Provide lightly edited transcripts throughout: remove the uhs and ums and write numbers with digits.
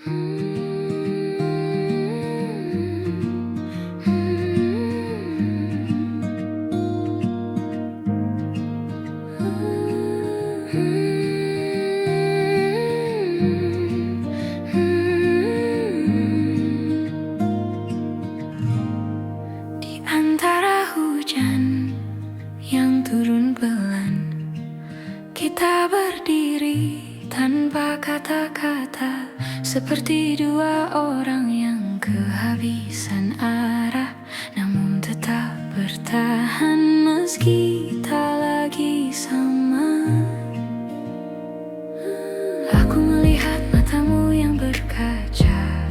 Di antara hujan yang turun pelan, kita berdiri tanpa kata-kata, seperti dua orang yang kehabisan arah, namun tetap bertahan meski tak lagi sama. Aku melihat matamu yang berkaca,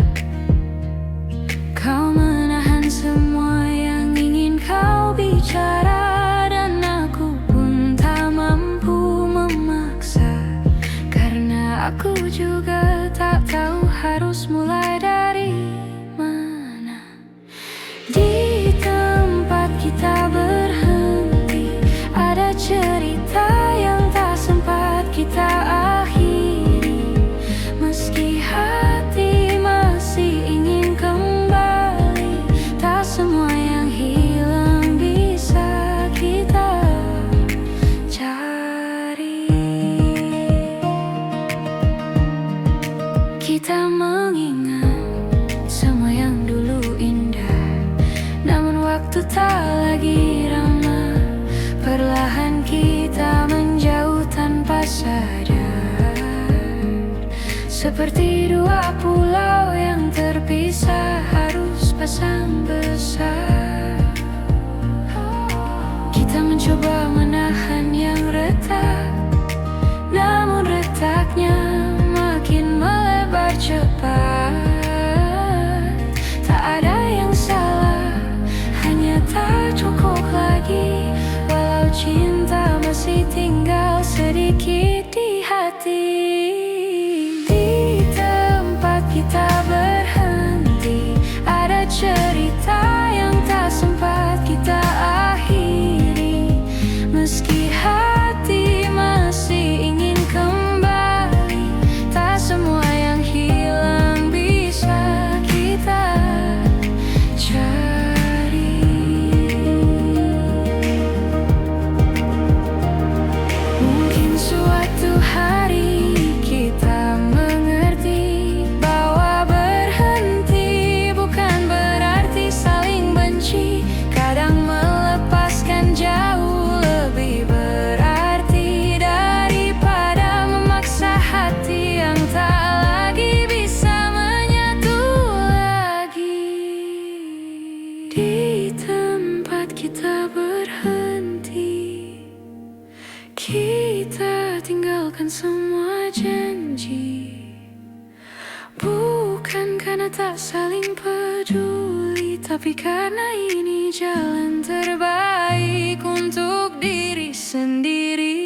kau menahan semua yang ingin kau bicara, dan aku pun tak mampu memaksa, karena aku juga tak tahu harus mulai dari mana. Di tempat kita berhenti, ada cerita yang tak sempat kita akhiri, meski hati masih ingin kembali. Tak semua yang hilang bisa kita cari. Kita mengingat semua yang dulu indah, namun waktu tak lagi ramah. Perlahan kita menjauh tanpa sadar, seperti dua pulau yang terpisah harus pasang besar. Kita mencoba menahan yang retak, namun retaknya makin melebar cepat. Tak ada yang salah, hanya tak cukup lagi, walau cinta masih tinggal sedikit di hati. Di tempat kita berhenti, ada cerita yang tak sempat kita akhiri, meski hati masih ingin kembali. Tak semua yang hilang bisa kita cari. Mungkin suatu hari kita mengerti bahwa berhenti bukan berarti saling benci. Kadang melepaskan jauh lebih berarti daripada memaksa hati yang tak lagi bisa menyatu lagi. Di tempat kita berhenti, kita tinggalkan semua janji, bukan karena tak saling peduli, tapi karena ini jalan terbaik untuk diri sendiri.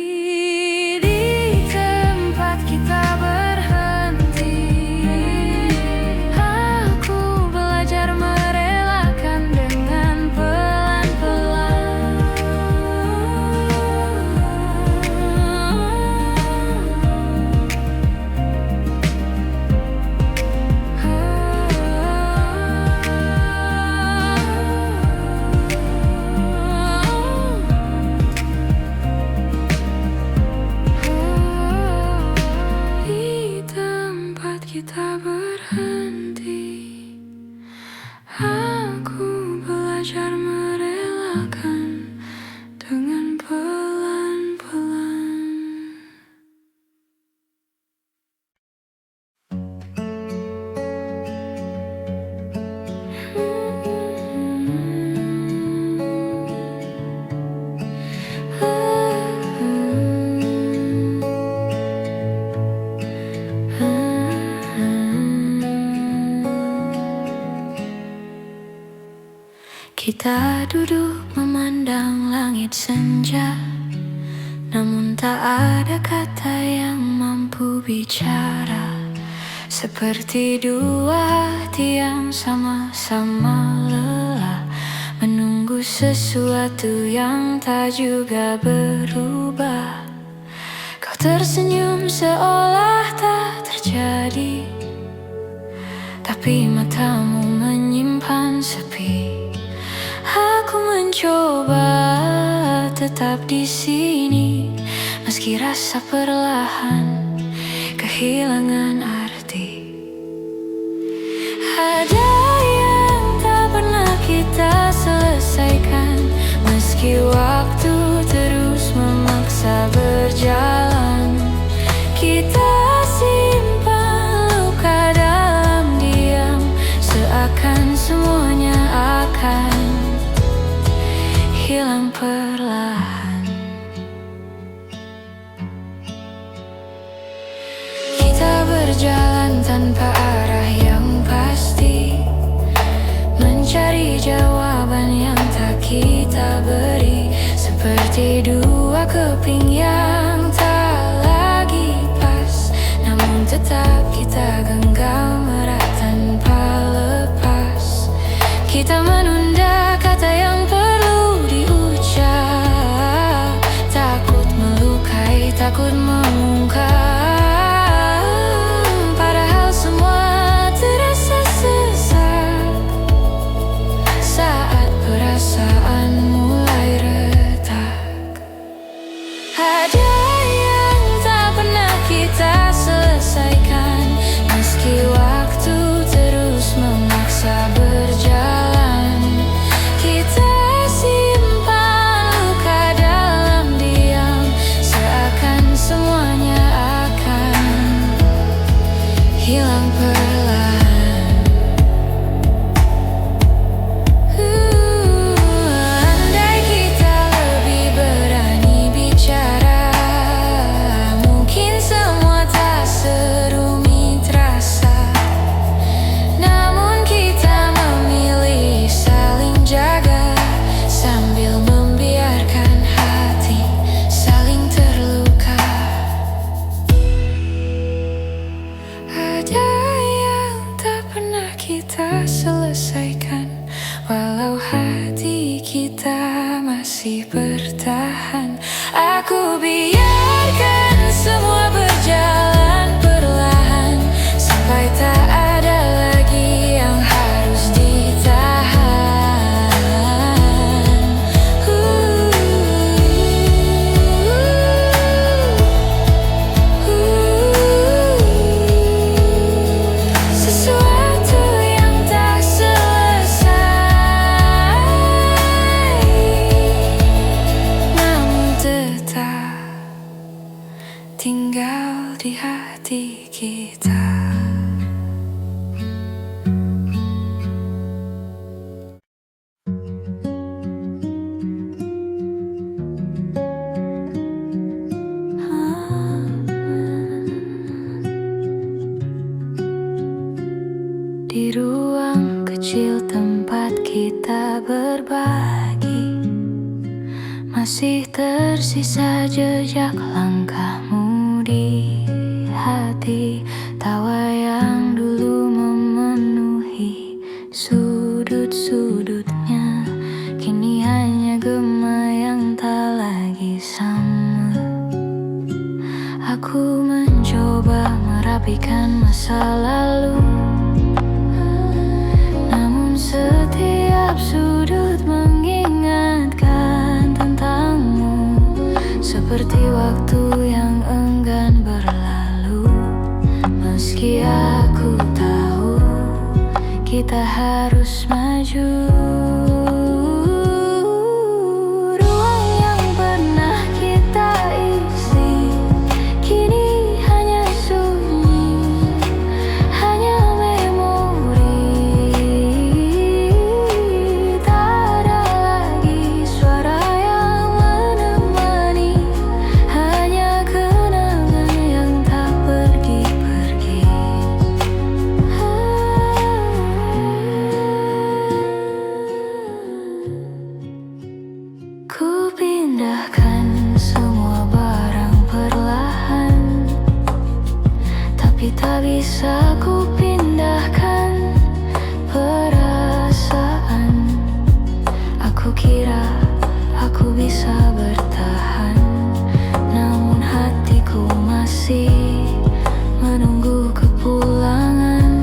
Di tempat kita berhenti, aku belajar merelakan dengan pelan-pelan. Di tempat kita berhenti, aku belajar merelakan dengan pelan-pelan. Kita duduk memandang langit senja, namun tak ada kata yang mampu bicara. Seperti dua hati yang sama-sama lelah, menunggu sesuatu yang tak juga berubah. Kau tersenyum seolah tak terjadi, tapi matamu menyimpan sepi. Aku mencoba tetap di sini, meski rasa perlahan kehilangan arti. Ada yang tak pernah kita selesaikan, meski waktu terus memaksa berjalan. Kita simpan luka dalam diam, seakan semuanya akan hilang perlahan. Kita berjalan tanpa arah yang pasti, mencari jawaban yang tak kita beri, seperti dua keping yang tak lagi pas, namun tetap kita genggam erat tanpa lepas. Kita menunda kata yang perlu diucap, takut melukai, takut mengungkap. Hilang perlahan. Andai kita lebih berani bicara, mungkin semua tak serumit rasa. Namun kita memilih saling jaga, sambil membiarkan hati saling terluka. Ada yang tak pernah kita selesaikan, walau hati kita masih bertahan. Aku biarkan semua berjalan perlahan, sampai tak ada lagi yang harus ditahan. Sesuatu yang tak selesai, namun tetap tinggal di hati kita. Di ruang kecil tempat kita berbagi, masih tersisa jejak langkahmu di hati. Tawa yang dulu memenuhi sudut-sudutnya, kini hanya gema yang tak lagi sama. Aku mencoba merapikan masa lalu, namun setiap sudut mengingatkan tentangmu, seperti waktu yang enggan berlalu. Meski aku tahu kita harus maju, ruang yang pernah kita isi kini hanya sunyi, hanya memori. Tak ada lagi suara yang menemani, hanya kenangan yang tak pergi-pergi. Ku pindahkan semua barang perlahan, tapi tak bisa ku pindahkan perasaan. Aku kira aku bisa bertahan, namun hatiku masih menunggu kepulangan.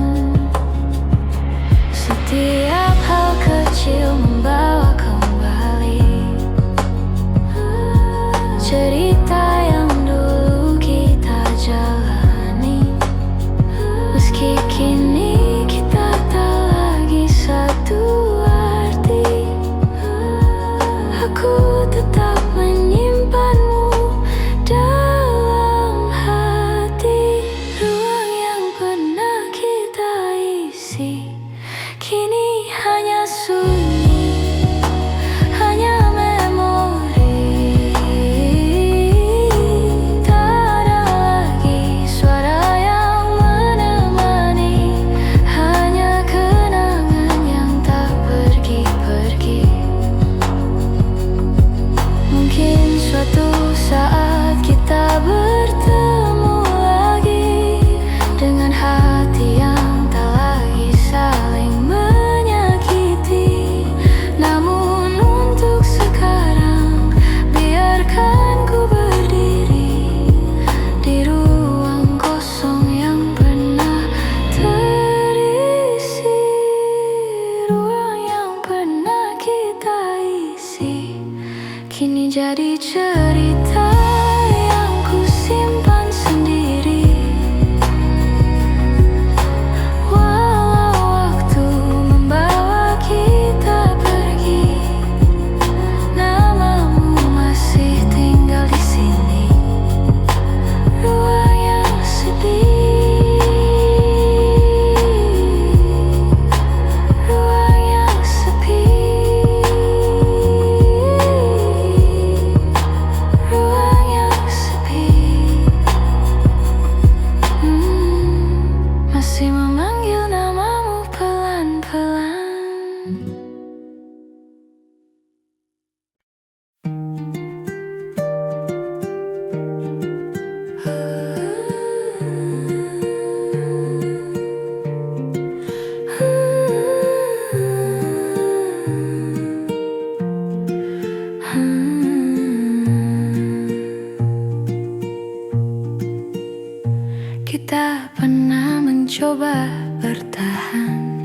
tak pernah mencoba bertahan,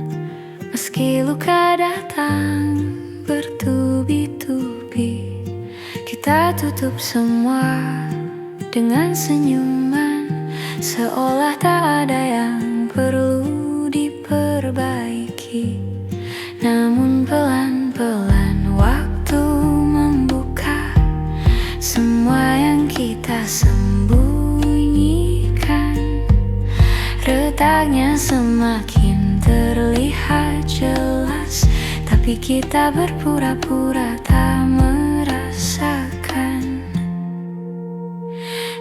meski luka datang bertubi-tubi. Kita tutup semua dengan senyuman, seolah tak ada yang perlu diperbaiki. Namun pelan-pelan waktu membuka semua yang kita sembunyikan. Retaknya semakin terlihat jelas, tapi kita berpura-pura tak merasakan.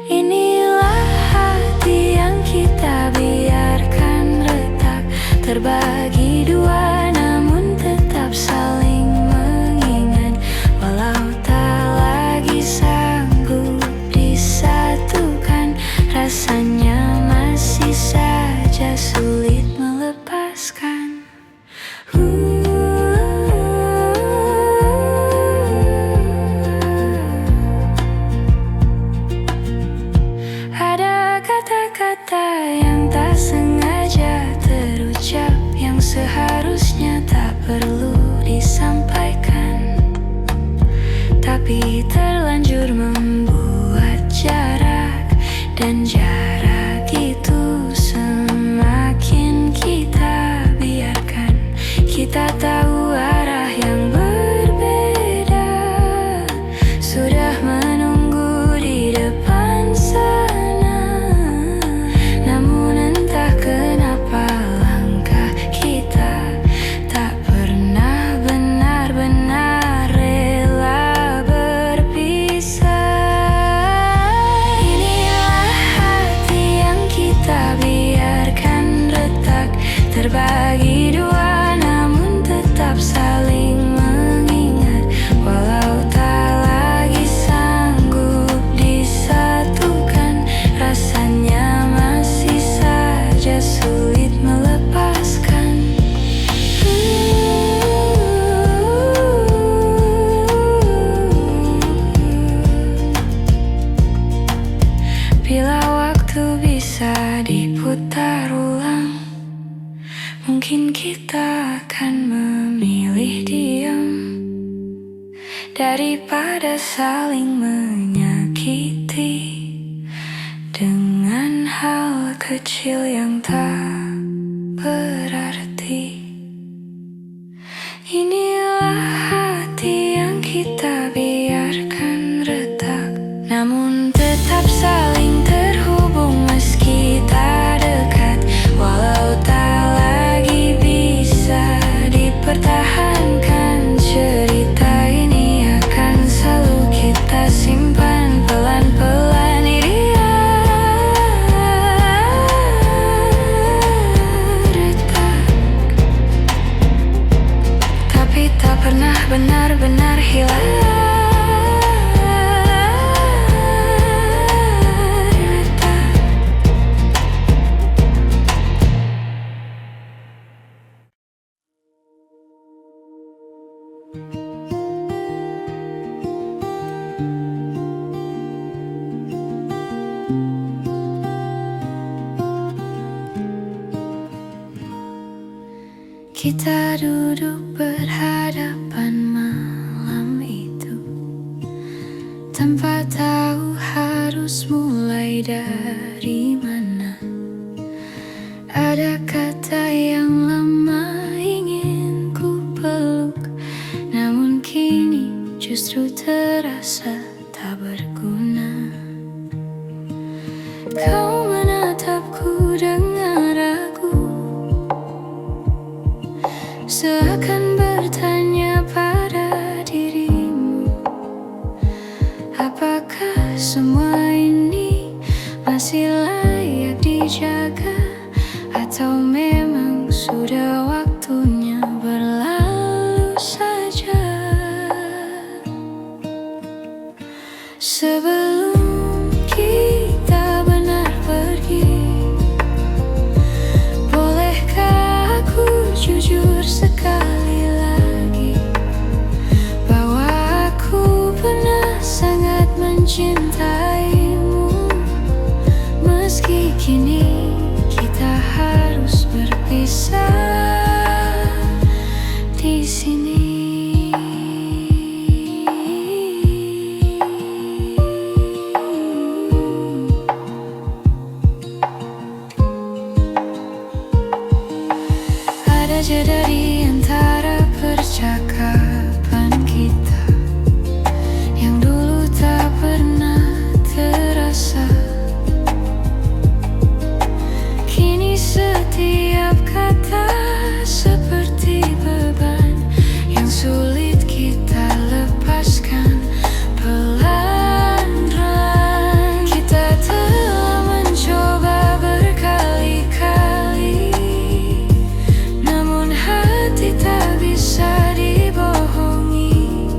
Inilah hati yang kita biarkan retak, terbagi dua namun tetap saling mengingat. Walau tak lagi sanggup disatukan, rasanya masih saja sulit melepaskan. Ada kata-kata yang tak sengaja terucap, yang seharusnya tak perlu disampaikan, tapi terlanjur membuat jarak. Dan jarak itu semakin kita biarkan. Kita tahu arah yang berbeda, sudah menunggu di depan sana. Namun entah kenapa langkah kita tak pernah benar-benar rela berpisah. Inilah hati yang kita biarkan retak, terbagi dua namun tetap saling mengingat. Walau tak lagi sanggup disatukan, rasanya masih saja sulit melepaskan. Bila waktu bisa diputar ulang, mungkin kita akan memilih diam daripada saling menyakiti dengan hal kecil yang tak berarti. Inilah hati yang kita biarkan retak, namun tetap saling terhubung meski tak dekat. Walau tak lagi bisa dipertahankan, cerita ini akan selalu kita simpan pelan-pelan. Dia retak, tapi tak pernah benar-benar hilang. Kita duduk berhadapan malam itu, tanpa tahu harus mulai dari mana. Ada kata yang lama ingin ku peluk, namun kini justru terasa tak berguna. Kau menatapku dengan ragu, seakan bertanya pada dirimu, apakah semua ini masih layak dijaga, atau memang sudah waktunya berlalu saja. Sebelum kita benar pergi, bolehkah aku jujur sekali saja dari antara percakapan kita yang dulu tak pernah terasa. Kini setiap kata seperti beban yang sulit kita lepaskan. Pelan-pelan kita telah mencoba berkali-kali, namun hati tak bisa dibohongi.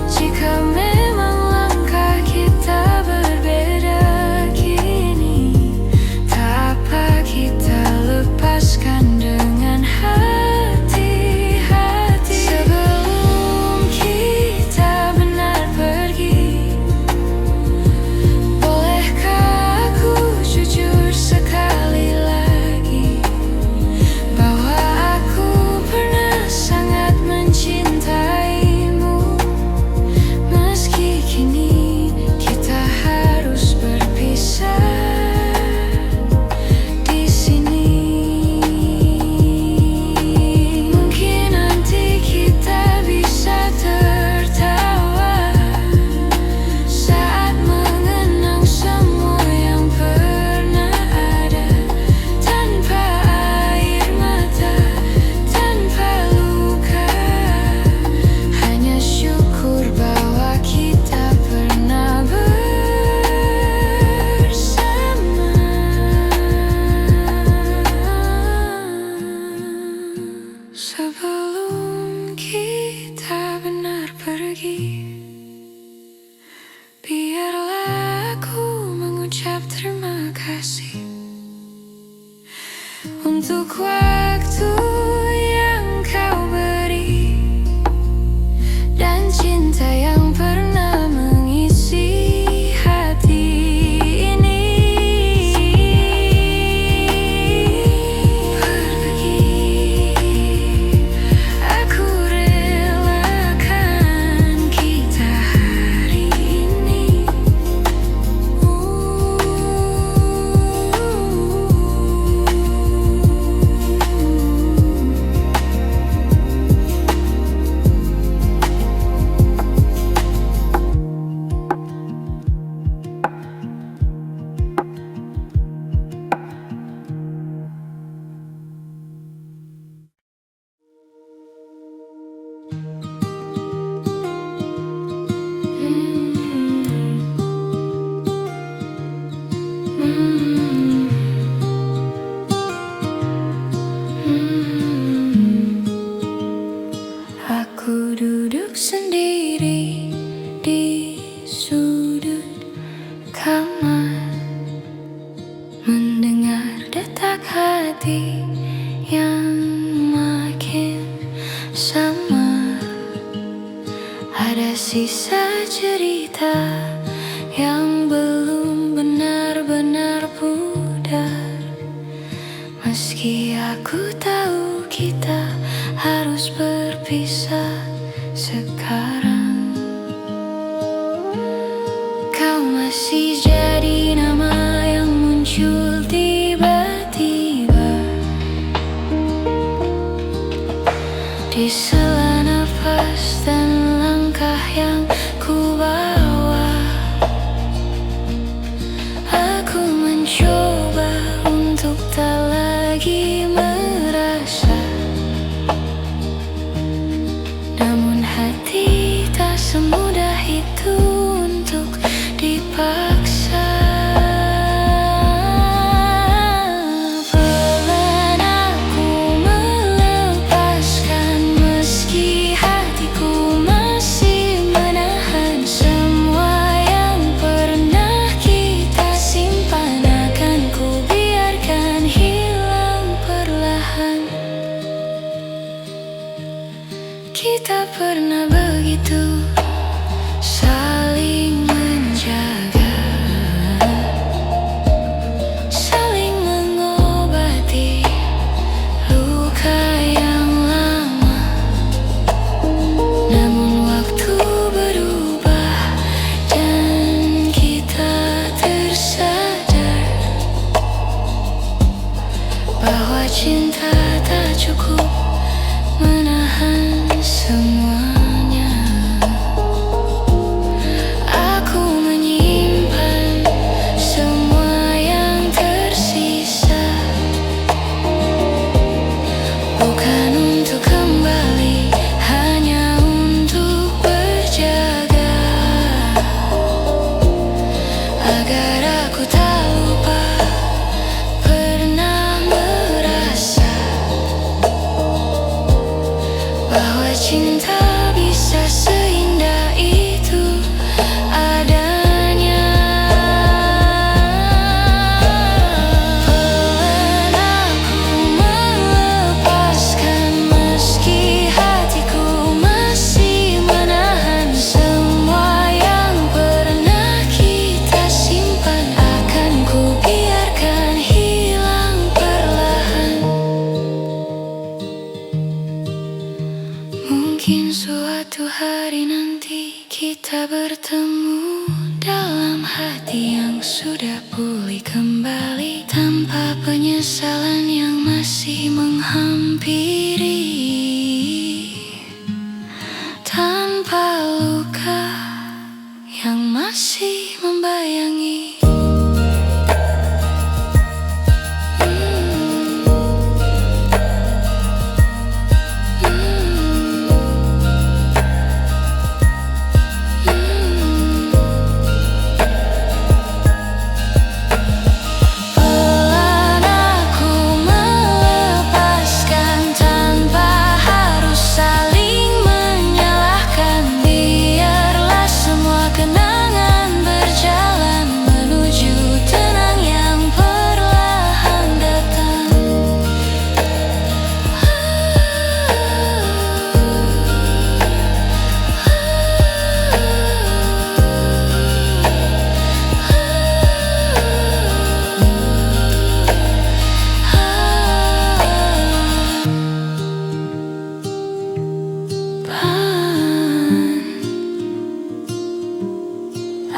Jika memang langkah kita berbeda kini, tak apa kita lepaskan dengan hati-hati. Sebelum kita benar pergi, bolehkah aku jujur sekali lagi bahwa aku pernah sangat mencintaimu. Meski kini kita harus berpisah di sini. Mungkin nanti kita bisa tertawa saat mengenang semua yang pernah ada, tanpa air mata, tanpa luka. Hanya syukur bahwa kita pernah bersama. Sebelum kita benar pergi, biarlah aku mengucap terima kasih untuk waktu yang kau beri dan cinta yang pernah mengisi hati ini. Pergi, aku relakan kita hari ini. Aku duduk sendiri di sudut kamar, mendengar detak hati yang makin samar. Ada sisa cerita yang belum benar-benar pudar. Meski aku tahu kita harus berpisah sekarang, kau masih jadi nama yang muncul tiba-tiba di sela nafas dan langkah yang ku bawa. Aku mencoba untuk tak lagi merasa, namun hati tak semudah itu untuk dipaksa. Pelan aku melepaskan, meski hatiku masih menahan semua yang pernah kita simpan. Akan ku biarkan hilang perlahan. Kita pernah begitu saling menjaga, saling mengobati luka yang lama. Namun waktu berubah dan kita tersadar bahwa cinta tak cukup menahan semuanya. Aku menyimpan semua yang tersisa, bukan untuk kembali, hanya untuk berjaga, agar aku tak lupa pernah merasa bahwa cinta bisa seindah itu adanya. Pelan aku melepaskan, meski hatiku masih menahan semua yang pernah kita simpan. Akan ku biarkan hilang perlahan. Mungkin suatu hari nanti kita bertemu dalam hati yang sudah pulih kembali, tanpa penyesalan yang masih menghampiri, tanpa luka yang masih membayangi. Pelan aku melepaskan, tanpa harus saling menyalahkan. Biarlah semua kenangan berjalan menuju tenang yang perlahan datang.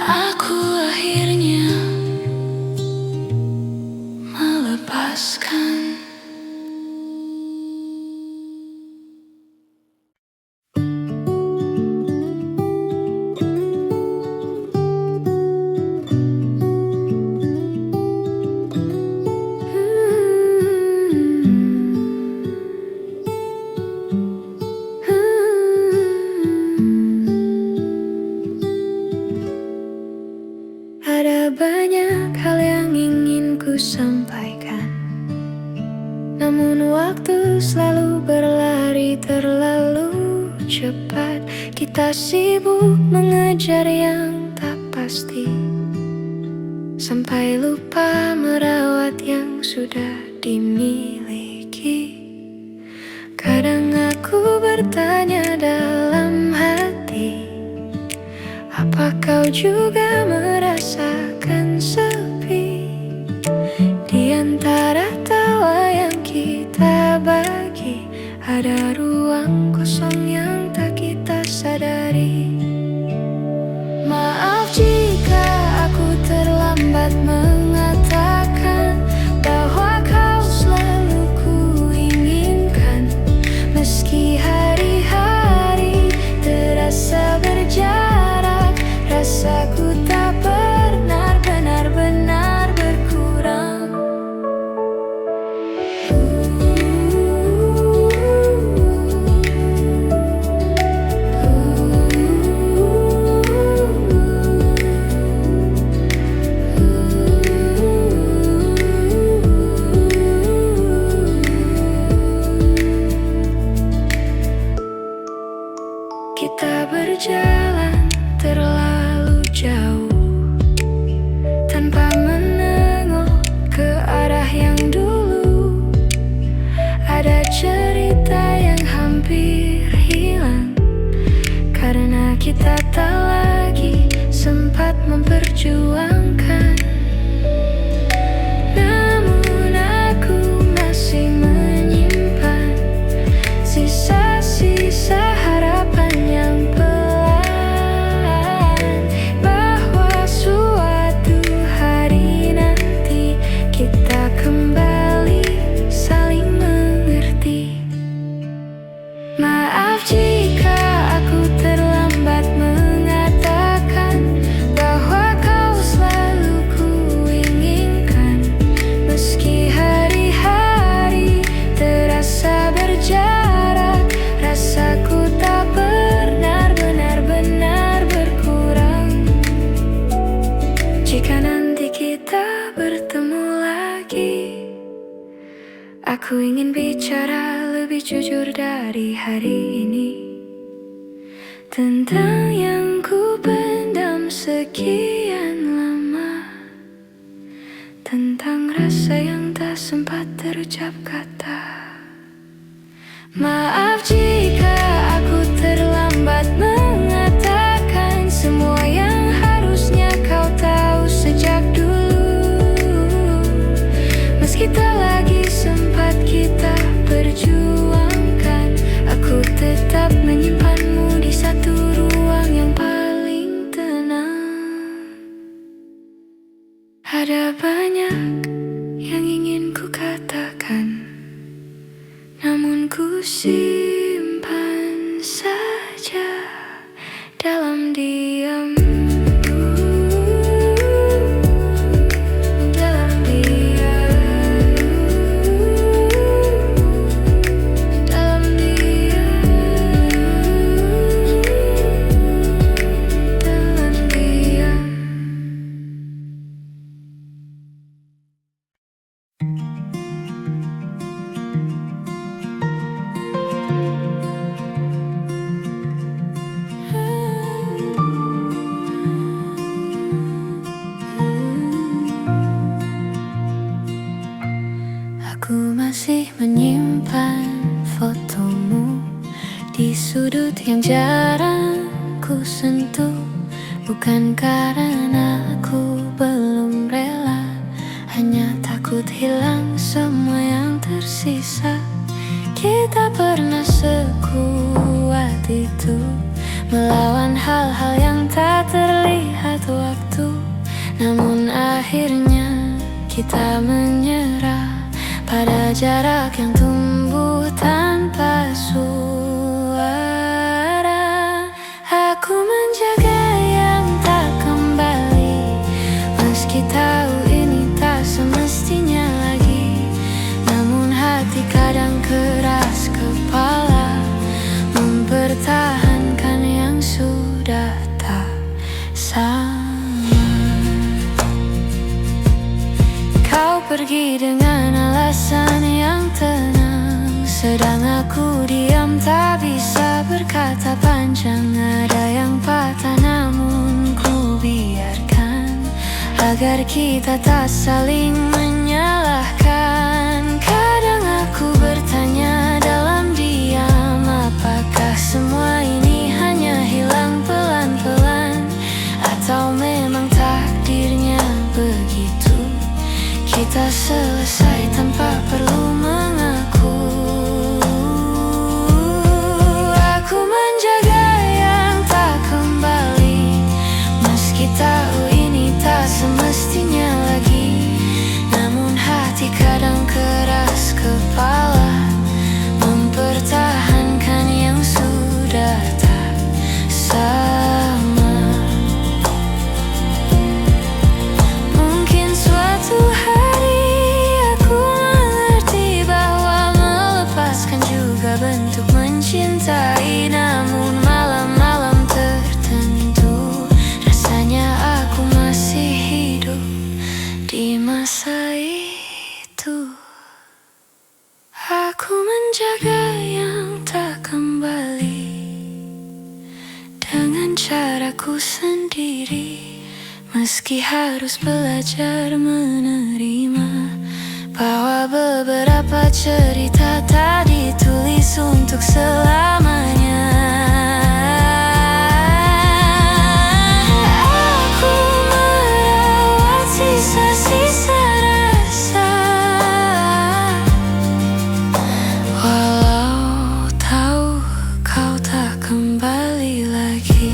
Aku akhirnya melepaskan. Ada banyak hal yang ingin ku sampaikan, namun waktu selalu berlari terlalu cepat. Kita sibuk mengejar yang tak pasti, sampai lupa merawat yang sudah dimiliki. Kadang aku bertanya dalam hati, apa kau juga merasakan sepi? Di antara tawa yang kita bagi, ada ruang kosong yang tak kita sadari. Maaf jika aku terlambat mengatakan bahwa kau selalu ku inginkan. Meski hari-hari terasa berjarak, rasaku tak pernah benar-benar berkurang. Aku ingin bicara lebih jujur dari hari ini, tentang yang ku pendam sekian lama, tentang rasa yang tak sempat terucap kata. Maaf jika aku terlambat mengatakan semua yang harusnya kau tahu sejak dulu. Meski tak lagi sempat kita perjuangkan, aku tetap menyimpanmu di satu ruang yang paling tenang. Ada banyak yang ingin ku katakan, namun ku simpan saja dalam diam. Dalam diam. Dalam diam. Dalam diam. Aku masih menyimpan fotomu di sudut yang jarang ku sentuh. Bukan karena aku belum rela, hanya takut hilang semua yang tersisa. Kita pernah sekuat itu, melawan hal-hal yang tak terlihat waktu. Namun akhirnya kita menyerah pada jarak yang tumbuh tanpa suara. Aku menjaga yang tak kembali, meski tahu ini tak semestinya lagi. Namun hati kadang keras kepala, mempertahankan yang sudah tak sama. Kau pergi dengan alasan yang tenang, sedang aku diam tak bisa berkata panjang. Ada yang patah namun ku biarkan, agar kita tak saling menyalahkan. Kadang aku bertanya dalam diam, apakah semua ini hanya hilang pelan-pelan, atau memang takdirnya begitu. Kita selesai tanpa perlu mengaku. Aku menjaga yang tak kembali, meski tahu ini tak semestinya lagi. Namun hati kadang keras kepala, mempertahankan yang sudah tak sama. Mungkin suatu hari aku mengerti bahwa melepaskan juga bentuk mencintai. Namun malam-malam tertentu rasanya aku masih hidup di masa itu. Aku menjaga yang tak kembali dengan caraku sendiri, meski harus belajar menerima bahwa beberapa cerita tak ditulis untuk selamanya. Aku merawat sisa-sisa rasa, walau tahu kau tak kembali lagi.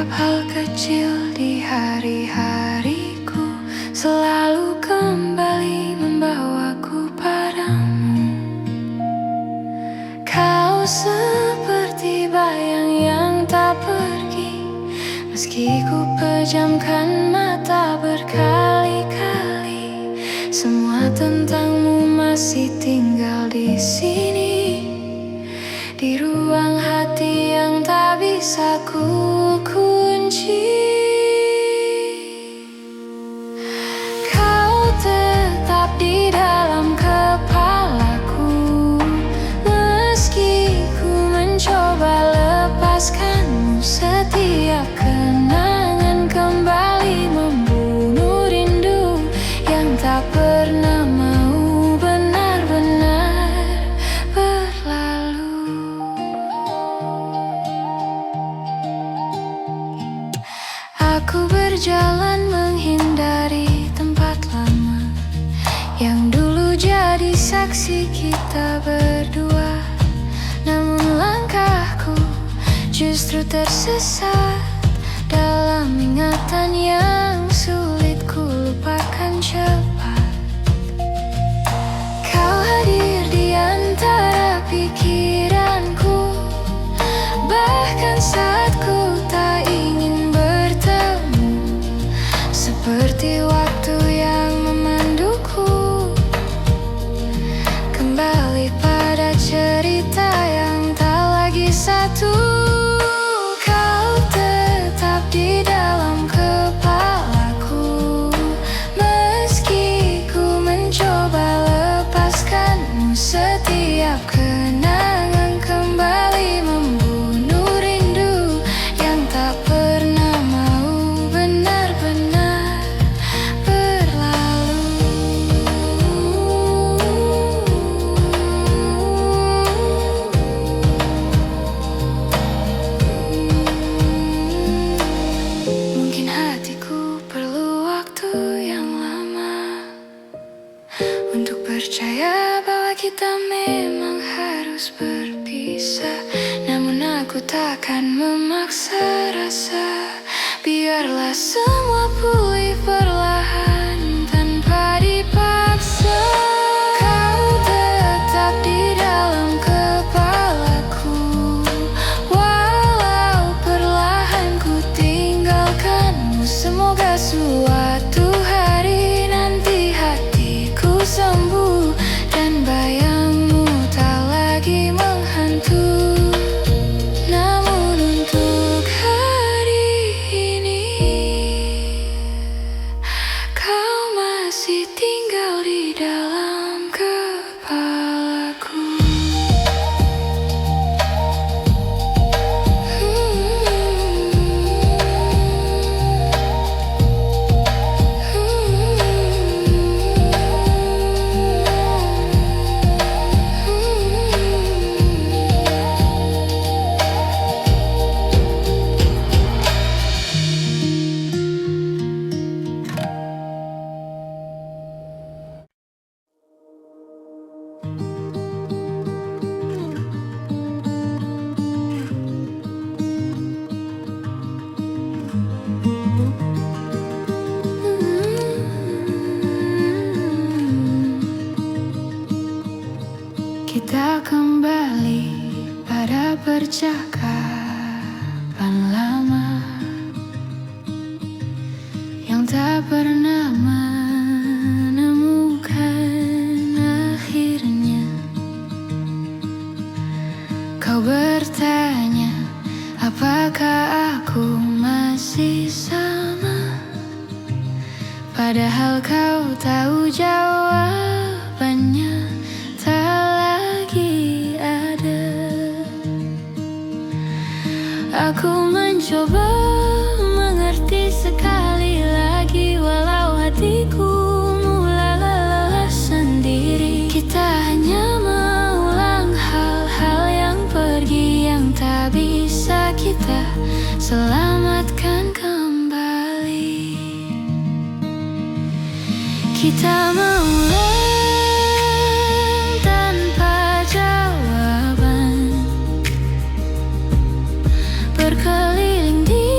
setiap hal kecil di hari-hariku selalu kembali membawaku padamu. Kau seperti bayang yang tak pergi, meski ku pejamkan mata berkali-kali. Semua tentangmu masih tinggal di sini, di ruang hati yang tak bisa ku kunci. Kau tetap di dalam kepalaku, meski ku mencoba lepaskanmu. Setiap kenangan kembali membunuh rindu yang tak pernah mau benar-benar berlalu. Aku berjalan menghindari tempat lama yang dulu jadi saksi kita berdua. Namun langkahku justru tersesat dalam ingatan yang sulit ku lupakan cepat. Kau hadir di antara pikiranku, bahkan saat ku tak ingin bertemu. Seperti waktu yang memanduku kembali pada cerita yang tak lagi satu. Kau tetap di dalam kepalaku, meski ku mencoba lepaskanmu. Setiap kenangan kembali membunuh rindu yang tak pernah mau benar-benar berlalu. Mungkin hatiku perlu waktu yang lama untuk percaya bahwa kita memang harus berpisah. Namun aku takkan memaksa rasa, biarlah semua pulih perlahan tanpa dipaksa. Kau tetap di dalam kepalaku, walau perlahan ku tinggalkanmu. Semoga suatu hari nanti hatiku sembuh dan bayangmu tak lagi menghantui. Namun untuk hari ini kau masih tinggal di dalam kepalaku. Kita kembali pada percakapan lama yang tak pernah menemukan akhirnya. Kau bertanya, apakah aku masih sama? Padahal kau tahu jawabannya tak lagi ada. Aku mencoba mengerti sekali lagi, walau hatiku mulai lelah sendiri. Kita hanya mengulang hal-hal yang pergi, yang tak bisa kita selamatkan kembali. Kita mengulang tanpa jawaban, berkeliling di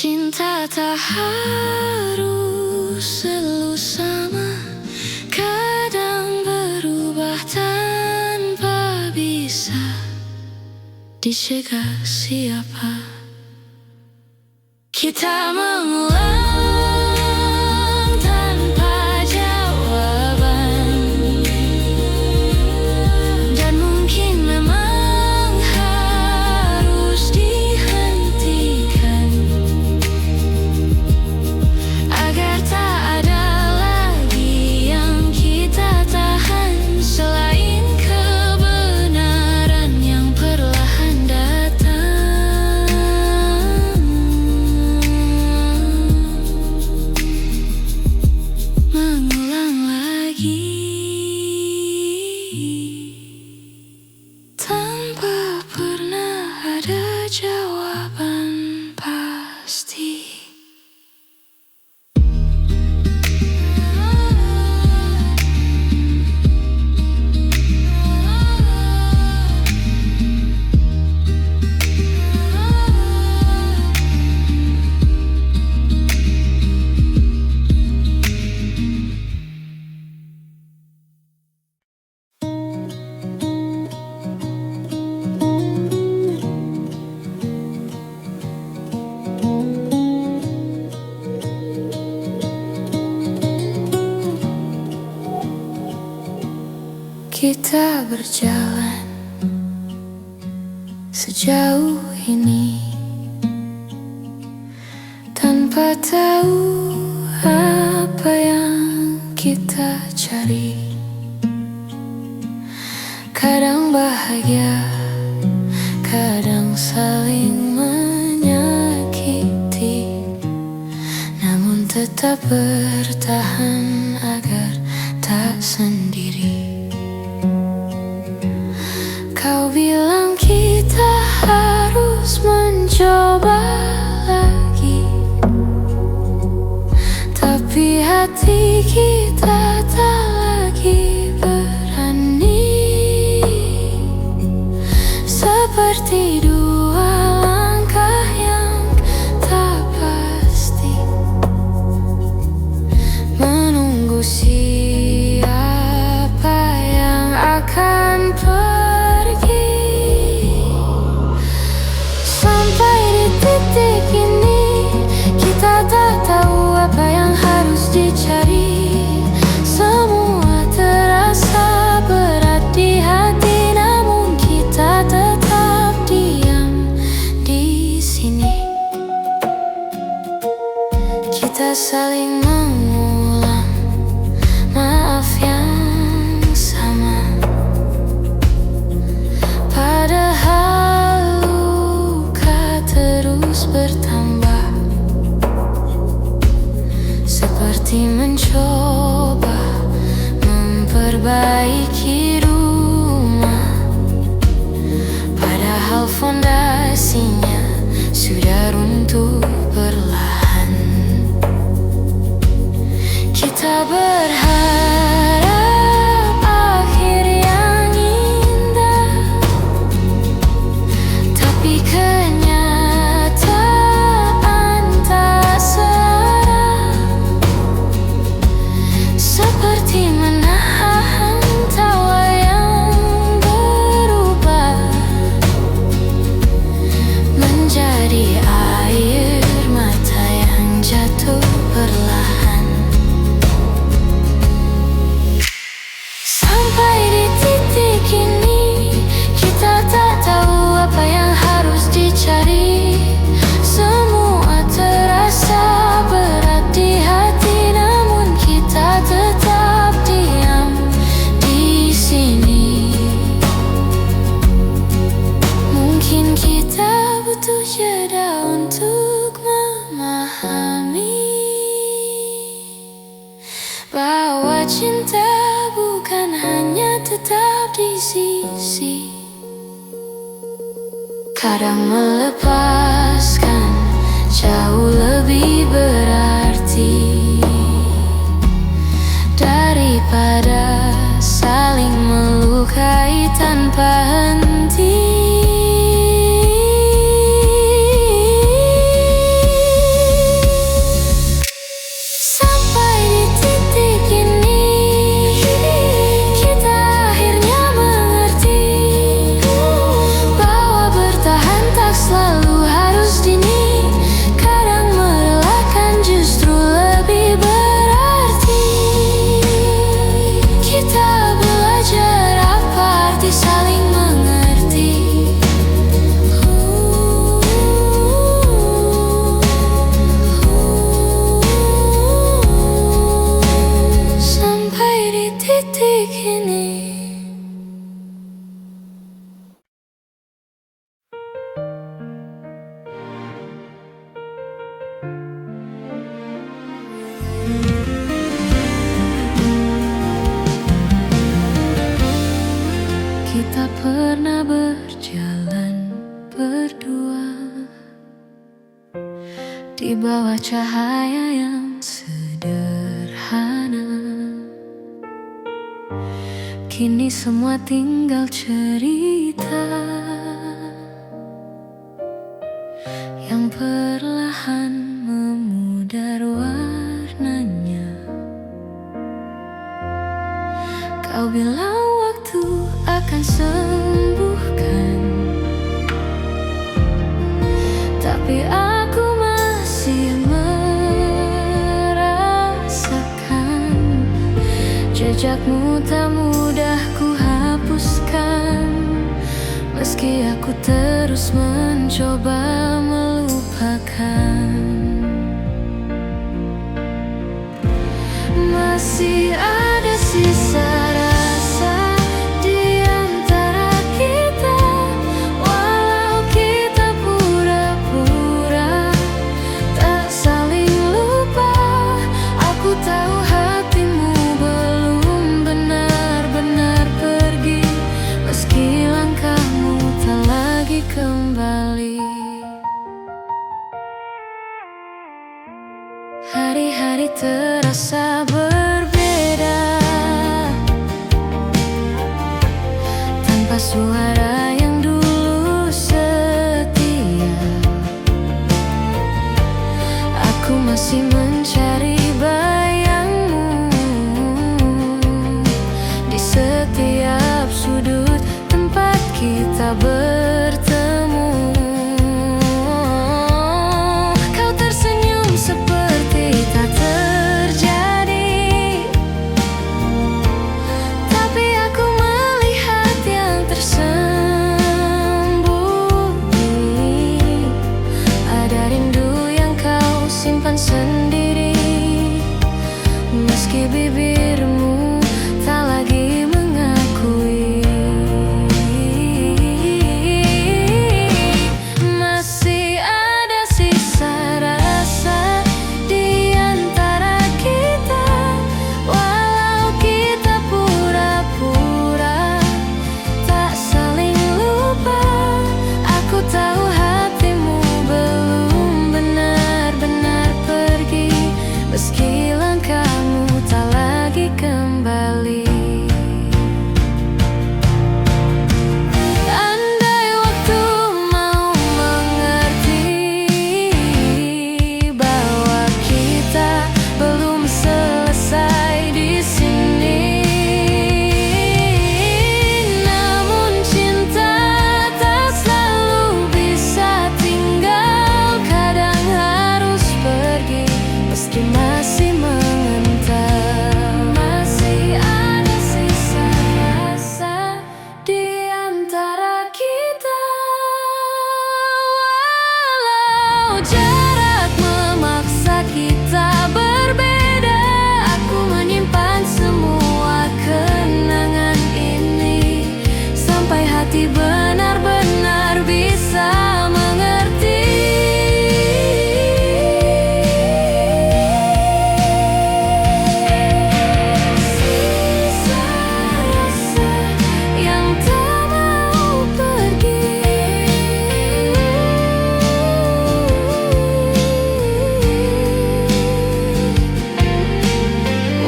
Cinta tak harus selalu sama, kadang berubah tanpa bisa dicegah. Siapa kita mengulang tanpa jawaban, dan mungkin memang harus dihentikan agar tak ada lagi yang kita tahan selain kebenaran yang perlahan datang. Mengulang lagi tanpa pernah ada jawaban pasti. Kita berjalan sejauh ini tanpa tahu apa yang kita cari. Kadang bahagia, kadang saling menyakiti, namun tetap bertahan agar tak sendiri. Kau bilang kita harus mencoba lagi, tapi hati kita tak lagi berani. Seperti dua langkah yang tak pasti, menunggu siapa yang akan pergi. Sampai di titik ini kita tak tahu apa yang harus dicari. Semua terasa berat di hati, namun kita tetap diam di sini. Kita saling mengulang maaf yang sama, padahal luka terus bertambah. Seperti mencoba memperbaiki rumah, padahal fondasinya sudah runtuh perlahan. Kita berharap akhir yang indah, tapi kenyataan tak searah. Seperti menahan tawa yang berubah menjadi air mata yang jatuh perlahan. Sampai di titik ini kita tak tahu apa yang harus dicari. Semua terasa berat di hati, namun kita tetap diam di sini. Mungkin kita butuh jeda untuk memahami bahwa cinta bukan hanya tetap di sisi. Kadang melepaskan jauh lebih berarti daripada saling melukai tanpa henti. di bawah cahaya yang sederhana. Kini semua tinggal cerita yang perlahan memudar warnanya. Kau bilang waktu akan sembuhkan, tapi aku masih merasakan jejakmu tak mudah ku hapuskan. Meski aku terus mencoba melupakan, masih ada sisa rasa di antara kita. Walau kita pura-pura tak saling lupa, aku tahu hatimu belum benar-benar pergi. Meski langkahmu tak lagi kembali, hari-hari terasa berbeda tanpa suara yang dulu setia. Aku masih mencari bayangmu di setiap sudut tempat kita bertemu. Kau tersenyum seperti tak terjadi, tapi aku melihat yang tersembunyi. Ada rindu yang kau simpan sendiri, meski bibirmu tak lagi mengakui. Masih ada sisa rasa di antara kita. Walau kita pura-pura tak saling lupa, aku tahu hatimu belum benar-benar pergi. Meski langkahmu tak lagi kembali. Andai waktu mau mengerti bahwa kita belum selesai di sini, namun cinta tak selalu bisa tinggal. Kadang harus pergi meski masih mengental. Masih ada sisa rasa di antara kita. Walau jarak memaksa kita berbeda, aku menyimpan semua kenangan ini sampai hati benar-benar bisa mengerti. Sisa rasa yang tak mau pergi.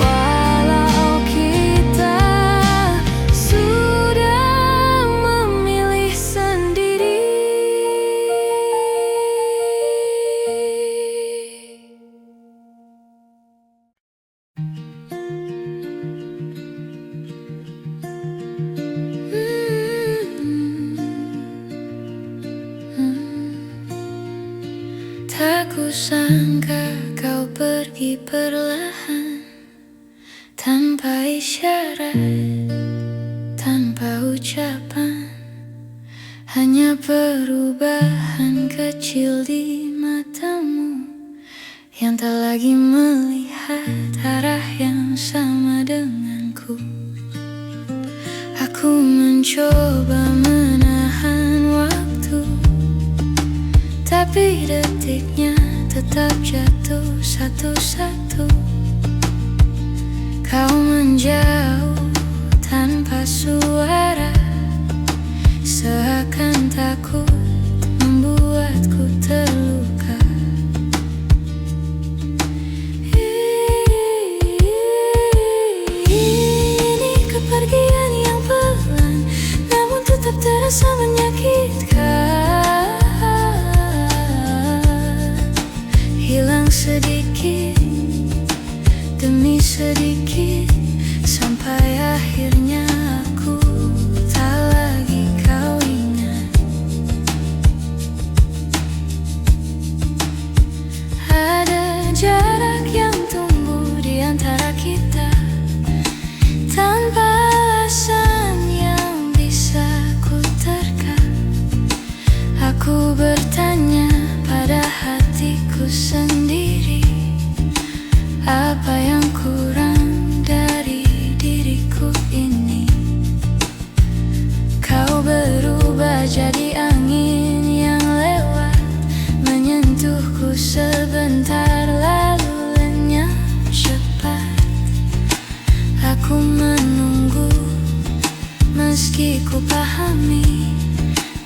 Walau kita sudah memilih sendiri. Tak kusangka kau pergi perlahan, tanpa isyarat, tanpa ucapan. Hanya perubahan kecil di matamu yang tak lagi melihat arah yang sama denganku. Aku mencoba menahan waktu, tapi detiknya tetap jatuh satu-satu. Kau menjauh tanpa suara, seakan takut membuatku terluka. sedikit demi sedikit, sampai akhirnya aku tak lagi kau ingat. Ada jarak yang tumbuh di antara kita, tanpa alasan yang bisa ku terka. Aku bertanya pada hatiku sendiri, apa yang kurang dari diriku ini? Kau berubah jadi angin yang lewat, menyentuhku sebentar lalu lenyap cepat. Aku menunggu meski ku pahami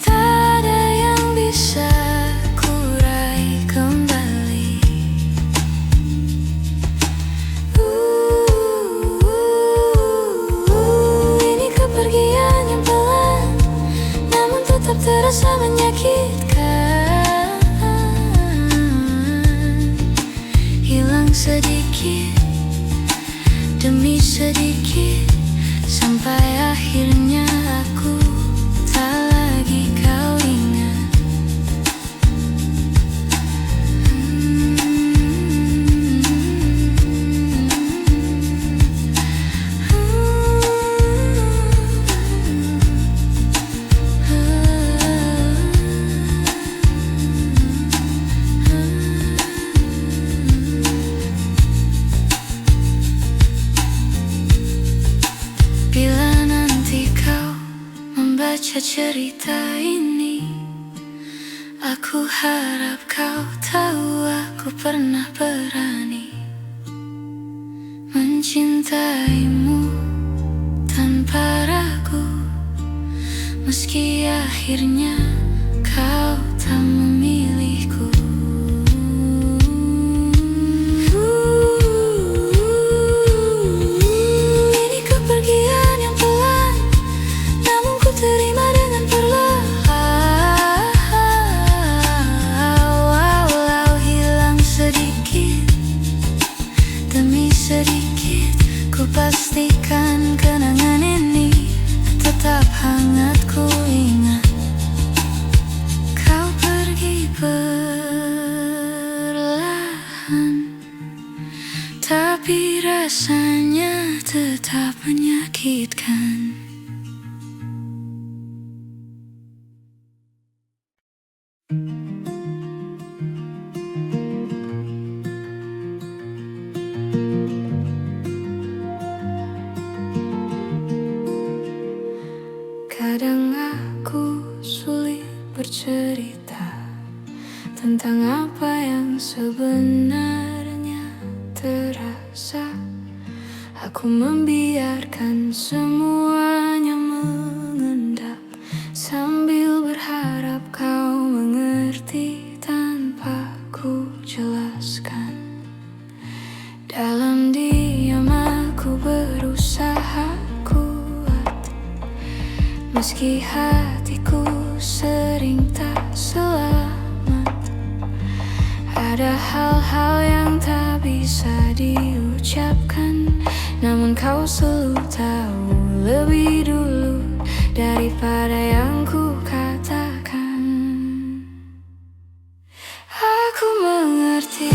tak ada yang bisa ku raih kembali. Ini kepergian yang pelan, namun tetap terasa menyakitkan. Hilang sedikit demi sedikit, sampai akhirnya aku tak lagi kau ingat. Bila nanti kau membaca cerita ini, aku harap kau tahu aku pernah berani mencintaimu tanpa ragu, meski akhirnya kau tak memilihku. Ini kepergian yang pelan, namun ku terima dengan perlahan. Walau hilang sedikit demi sedikit, ku pastikan kenangan ini tetap hangat ku ingat. Kau pergi perlahan, tapi rasanya tetap menyakitkan. Kadang aku sulit bercerita tentang apa yang sebenarnya terasa. Aku membiarkan semuanya mengendap, sambil berharap kau mengerti tanpa ku jelaskan. Dalam diam aku berusaha kuat, meski hatiku sering tak selamat. Ada hal-hal yang tak bisa diucapkan, namun kau selalu tahu lebih dulu daripada yang ku katakan. Aku mengerti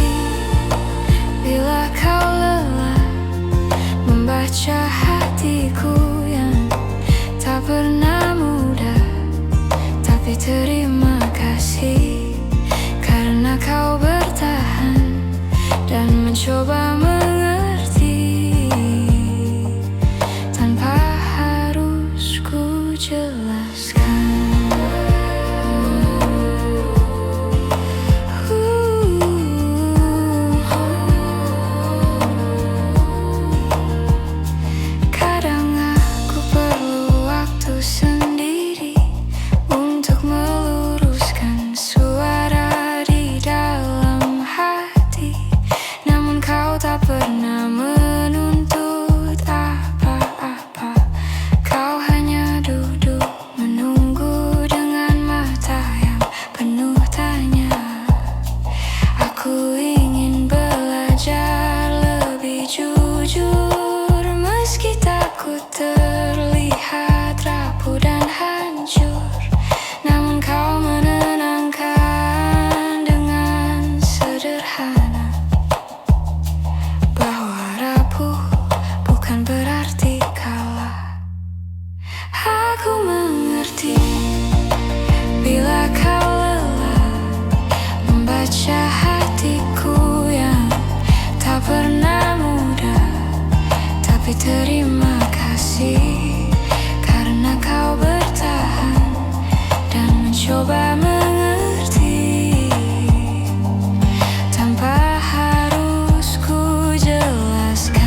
bila kau lelah membaca hatiku yang tak pernah mudah, tapi terima kasih karena kau bertahan dan mencoba mengerti tanpa harus ku jelaskan. Kadang aku perlu waktu sendiri untuk meluruskan suara di dalam hati, namun kau tak pernah menuntut apa-apa. Kau hanya duduk menunggu dengan mata yang penuh tanya. Aku ingin Terima kasih karena kau bertahan dan mencoba mengerti tanpa harus ku jelaskan.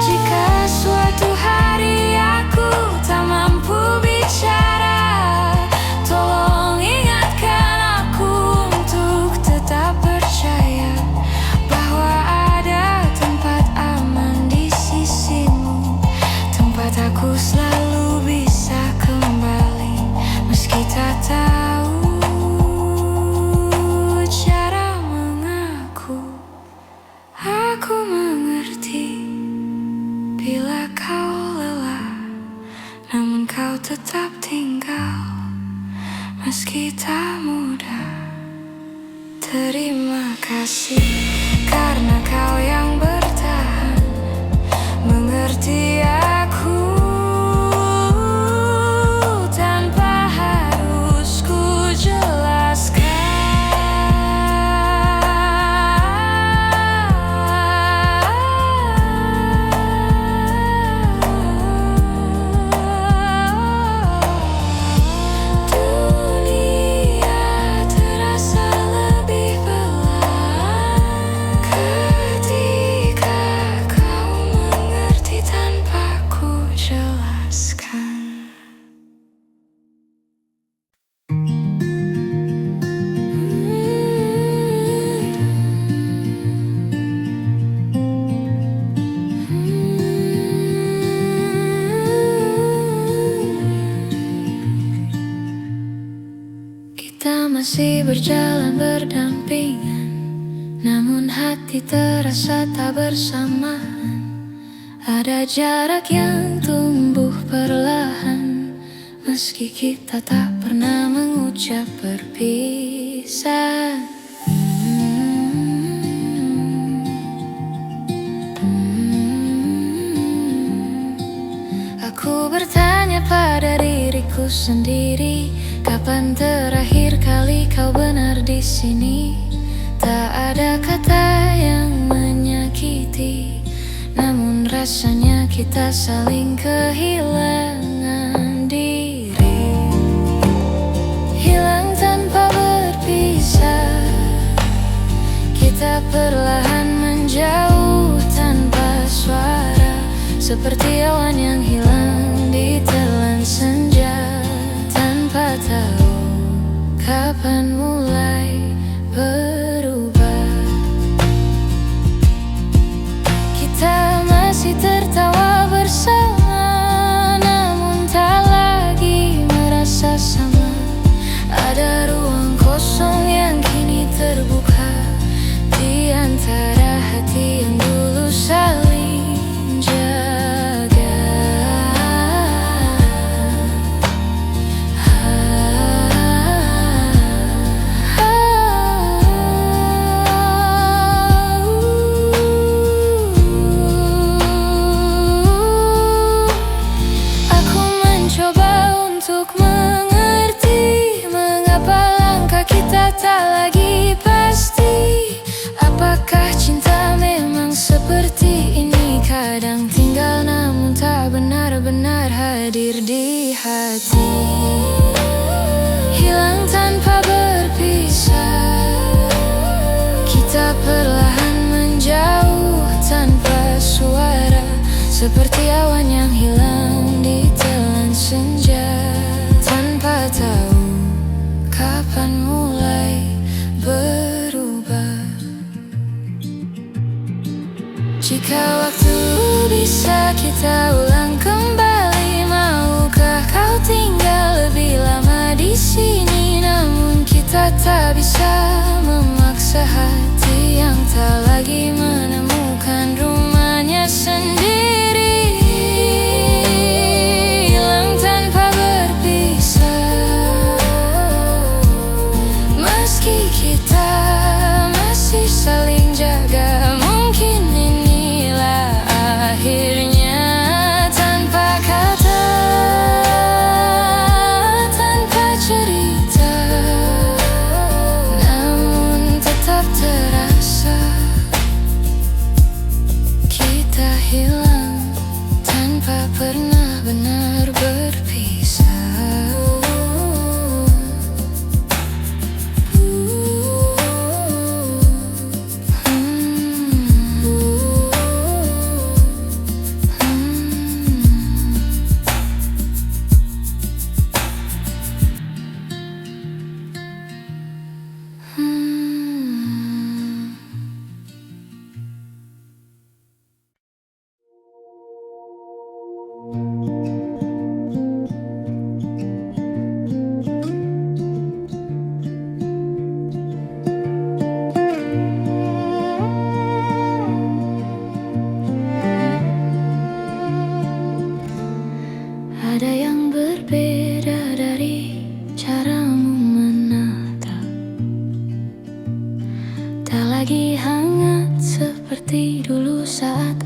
Jika suatu hari aku tak mampu bicara, tolong ingatkan aku untuk tetap percaya bahwa ada tempat aman di sisimu, tempat aku selalu bisa kembali meski tak tahu cara mengaku. Aku mengerti bila kau lelah, namun kau tetap tinggal meski tak mudah. Terima kasih karena kau yang bertahan mengerti aku tanpa harus ku jelaskan. Dunia terasa lebih pelan ketika kau mengerti tanpa ku jelaskan. Kita masih berjalan berdampingan, namun hati terasa tak bersamaan. Ada jarak yang tumbuh perlahan, meski kita tak pernah mengucap berpisah. Aku bertanya pada diriku sendiri, kapan terakhir kali kau benar di sini? Tak ada kata yang menyakiti, namun rasanya kita saling kehilangan diri. Hilang tanpa berpisah, kita perlahan menjauh tanpa suara, seperti awan yang hilang ditelan senja, tanpa tahu kapan mulai berubah. Kita masih tertawa bersama, namun tak lagi merasa sama. Ada ruang kosong yang kini terbuka di antara hati yang dulu saling jaga. Aku mencoba untuk mengerti mengapa langkah kita tak lagi pasti. Apakah cinta memang seperti ini? Kadang tinggal namun tak benar-benar hadir di hati. Hilang tanpa berpisah, kita perlahan menjauh tanpa suara, seperti awan yang hilang ditelan senja, tanpa tahu kapan mulai berubah. Jika waktu bisa kita ulang kembali, maukah kau tinggal lebih lama di sini? Namun kita tak bisa memaksa hati yang tak lagi menemukan rumahnya sendiri. Hilang tanpa berpisah, meski kita masih saling jaga. Mungkin inilah akhirnya, tanpa kata, tanpa cerita, namun tetap terasa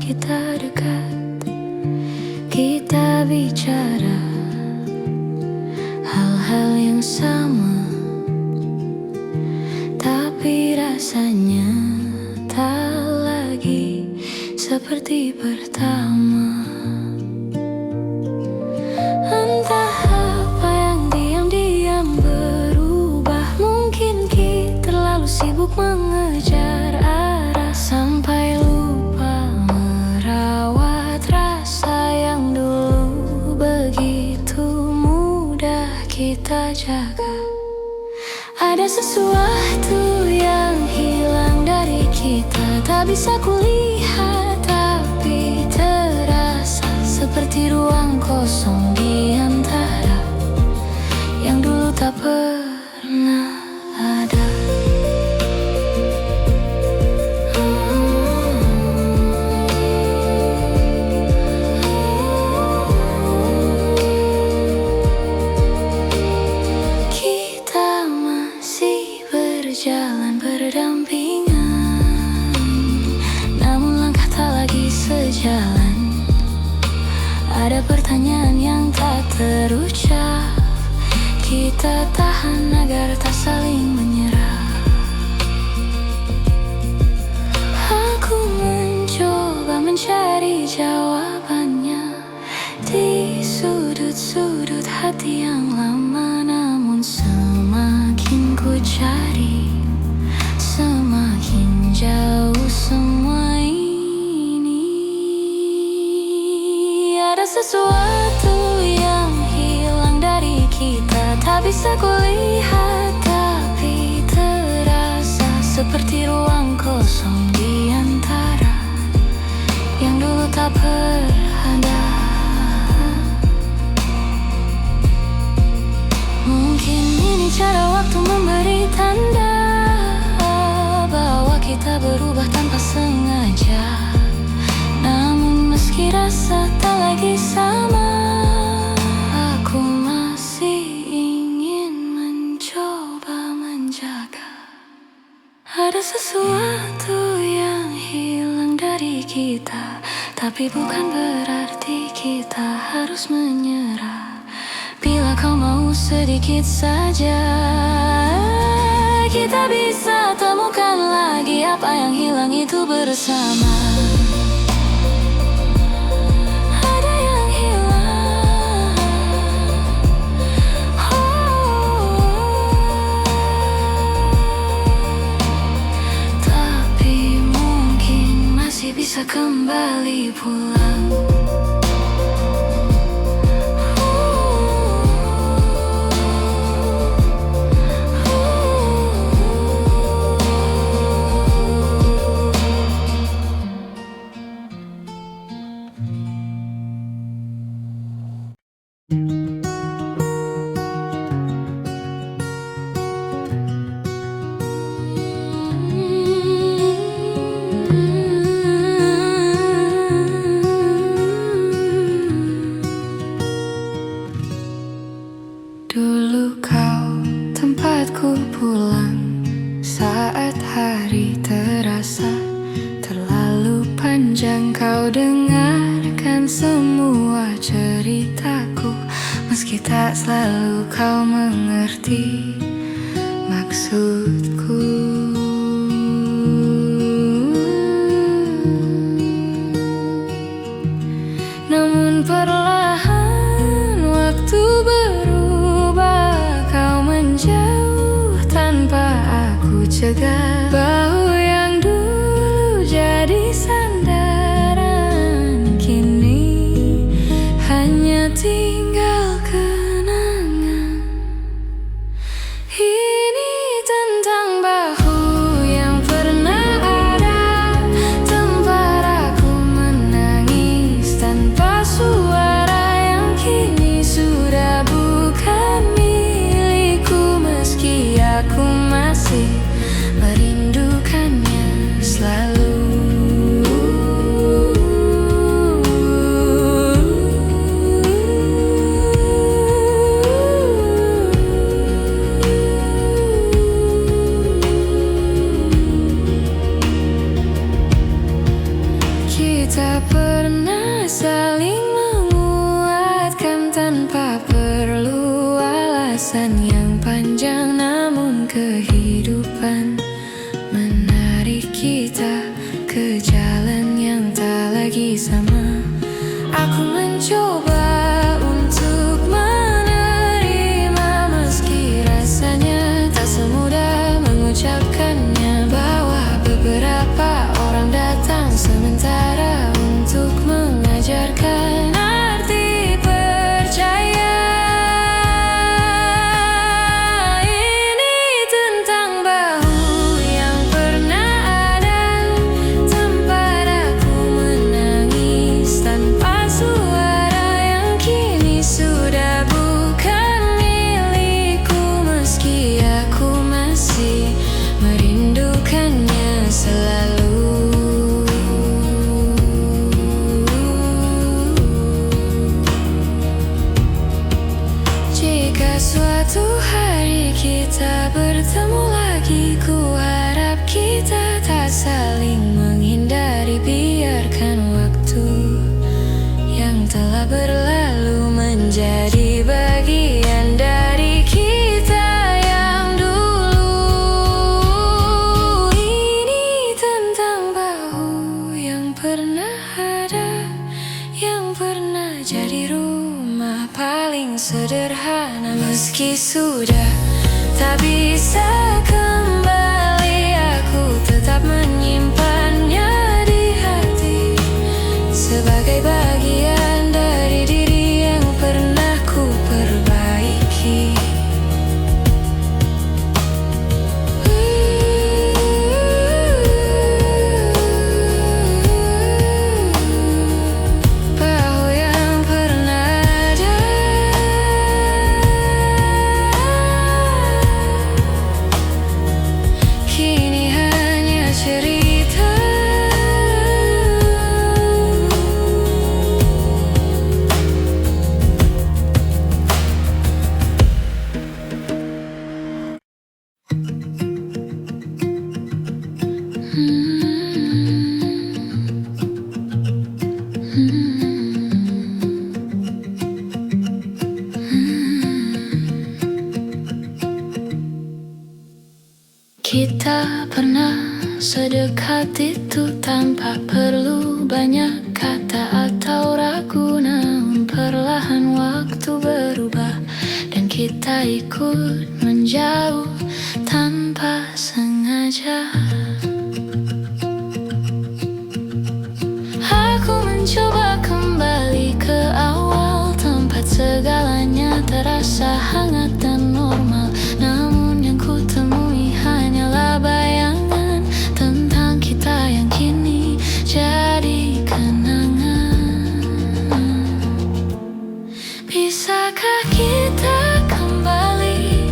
kita dekat, kita bicara hal-hal yang sama, tapi rasanya tak lagi seperti pertama. Entah apa yang diam-diam berubah, mungkin kita terlalu sibuk mengejar arah sampai lupa merawat rasa yang dulu begitu mudah kita jaga. Ada sesuatu yang hilang dari kita, tak bisa kulihat tapi terasa seperti ruang kosong di antara yang dulu tak pernah ada. Jalan berdampingan, namun langkah tak lagi sejalan. Ada pertanyaan yang tak terucap, kita tahan agar tak saling menyerah. Aku mencoba mencari jawabannya di sudut-sudut hati yang lama, namun semakin ku cari, semakin jauh semua ini. Ada sesuatu yang hilang dari kita, tak bisa kulihat tapi terasa seperti ruang kosong di antara yang dulu tak berada. Mungkin ini cara waktu memberi tanda bahwa kita berubah tanpa sengaja. Namun meski rasa tak lagi sama, aku masih ingin mencoba menjaga. Ada sesuatu yang hilang dari kita, tapi bukan berarti kita harus menyerah. Bila kau mau sedikit saja, kita bisa temukan lagi apa yang hilang itu bersama. Ada yang hilang, tapi mungkin masih bisa kembali pulang. Dulu kau tempatku pulang saat hari terasa terlalu panjang. Kau dengarkan semua ceritaku, meski tak selalu kau mengerti maksudku. Namun perlahan waktu berubah, kau menjauh tanpa aku cegah. Bahu yang dulu jadi sandaran, kini hanya tinggal kenangan. Ini tentang bahu yang pernah ada, tempat aku menangis tanpa suara, yang kini sudah bukan milikku, meski aku masih merindukannya selalu. Kita kehidupan menarik kita ke jalan yang tak lagi sama. Aku mencoba untuk menerima meski rasanya tak semudah mengucapkannya, bahwa beberapa orang datang sementara untuk mengajarkan arti percaya. Ini tentang bahu yang pernah ada tempat aku menangis tanpa suara, yang kini sudah bukan milikku, meski aku masih merindukannya selalu. Jika suatu hari kita bertemu lagi, ku harap kita tak saling menghindari. Biarkan waktu yang telah berlalu menjadi bagian dari kita yang dulu. Ini tentang bahu yang pernah ada, yang pernah jadi rumah paling sederhana. Meski sudah tak bisa kembali, aku tetap menyimpannya di hati sebagai bagian dari diri yang pernah ku perbaiki. Bahu yang pernah ada, kini hanya cerita. Kita pernah sedekat itu tanpa perlu banyak kata atau ragu, namun perlahan waktu berubah dan kita ikut menjauh tanpa sengaja. Aku mencoba kembali ke awal, tempat segalanya terasa hangat dan normal, namun yang ku temui hanyalah bayangan tentang kita yang kini jadi kenangan. Bisakah kita kembali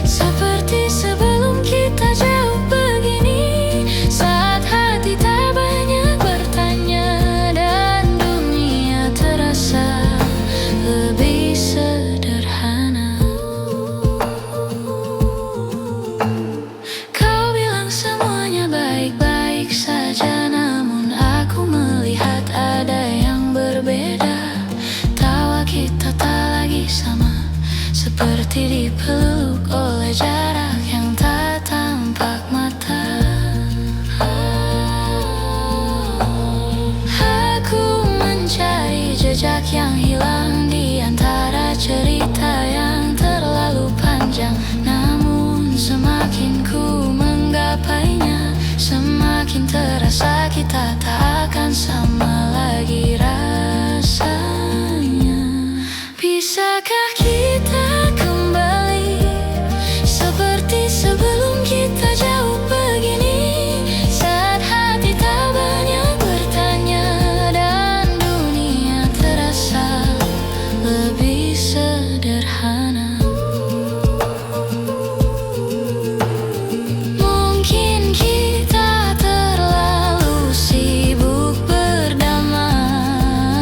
seperti sebelum kita jauh begini, saat hati tak banyak bertanya dan dunia terasa lebih sederhana. Kau bilang semuanya baik-baik saja, namun aku melihat ada yang berbeda. Tawa kita tak lagi sama, seperti dipeluk oleh jarak yang tak tampak mata. Aku mencari jejak yang hilang di antara cerita yang terlalu panjang, namun semakin ku menggapainya, semakin terasa kita tak akan sama lagi rasanya. Bisakah kita kembali seperti sebelum kita jauh begini, saat hati tak banyak bertanya dan dunia terasa lebih sederhana. Mungkin kita terlalu sibuk berdamai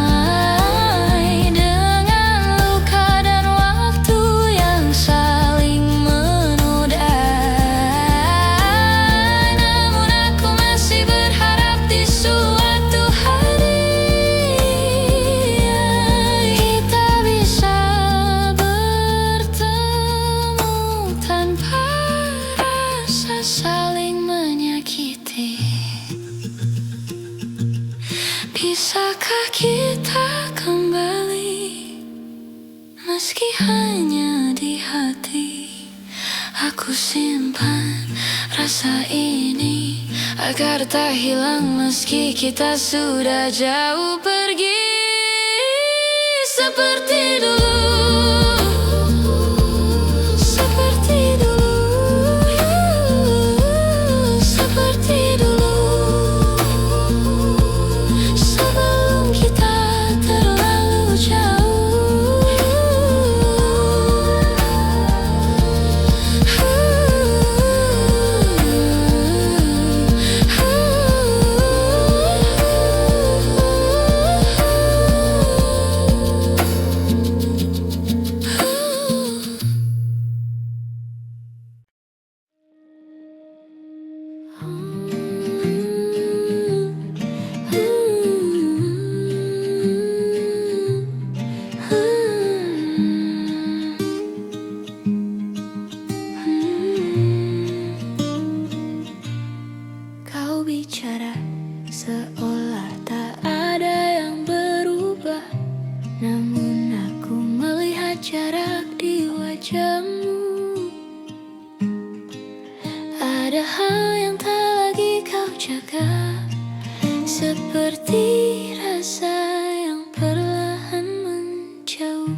saling menyakiti. Bisakah kita kembali, meski hanya di hati? Aku simpan rasa ini agar tak hilang meski kita sudah jauh pergi. Seperti dulu, seperti dulu, seperti dulu, sebelum kita terlalu jauh. Kau bicara seolah tak ada yang berubah, namun aku melihat jarak di wajahmu. Ada hal yang tak lagi kau jaga, seperti rasa yang perlahan menjauh.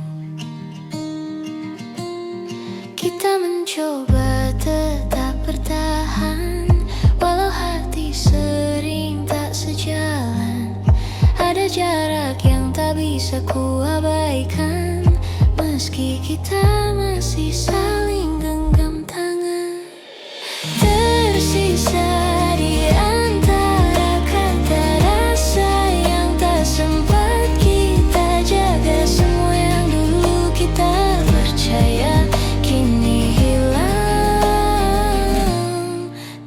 Kita mencoba tetap bertahan, walau hati sering tak sejalan. Ada jarak yang tak bisa kuabaikan, meski kita masih saling genggam tangan. Tersisa di antara kata rasa yang tak sempat kita jaga. Semua yang dulu kita percaya kini hilang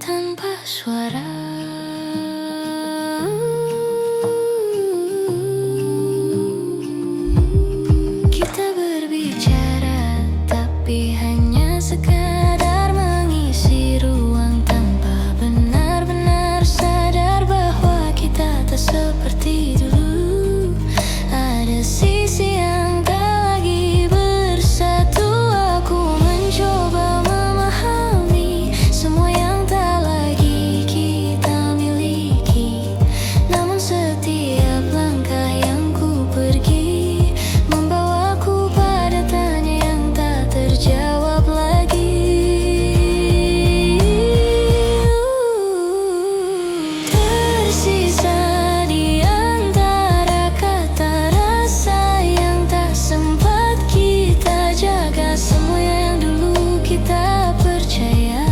tanpa suara. Kita berbicara tapi hanya sekadar mengisi ruang, tanpa benar-benar sadar bahwa kita tak seperti dulu. Ada sisi yang tak lagi bersatu. Aku mencoba memahami semua yang tak lagi kita miliki, namun setiap langkah yang ku pergi membawaku pada tanya yang tak terjawab lagi. Tersisa di antara kata rasa yang tak sempat kita jaga. Semua yang dulu kita percaya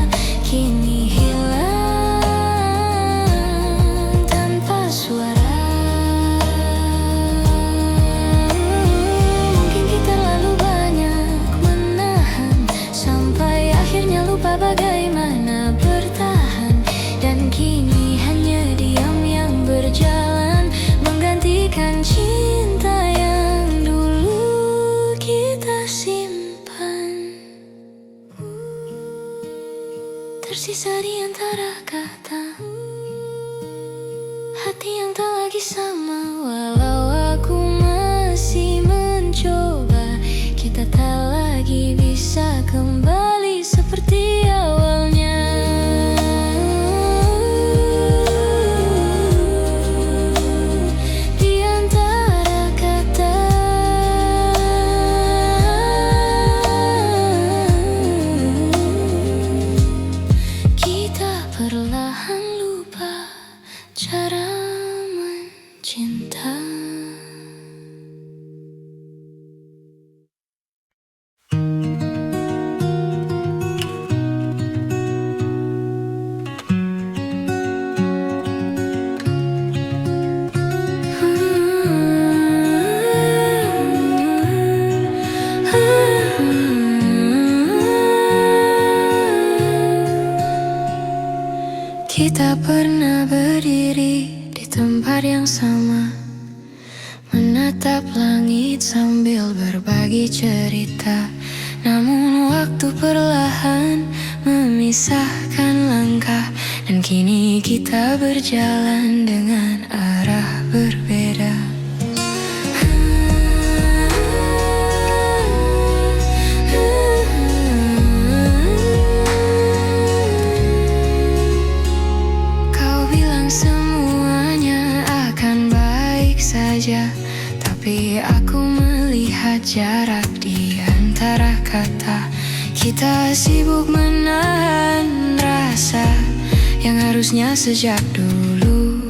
kini hilang tanpa suara. Mungkin kita terlalu banyak menahan, sampai akhirnya lupa bagaimana bertahan. Dan kini hanya diam yang berjalan, menggantikan cinta yang dulu kita simpan. Tersisa di antara kata hati yang tak lagi sama. Walau aku masih mencoba, kita tak lagi bisa kembali seperti awalnya. Di antara kata kita perlahan lupa cara mencinta. Kita pernah berdiri di tempat yang sama, menatap langit sambil berbagi cerita. Namun waktu perlahan memisahkan langit langkah, dan kini kita berjalan dengan arah berbeda. Kau bilang semuanya akan baik saja, tapi aku melihat jarak di antara kata. Kita sibuk menahan rasa yang harusnya sejak dulu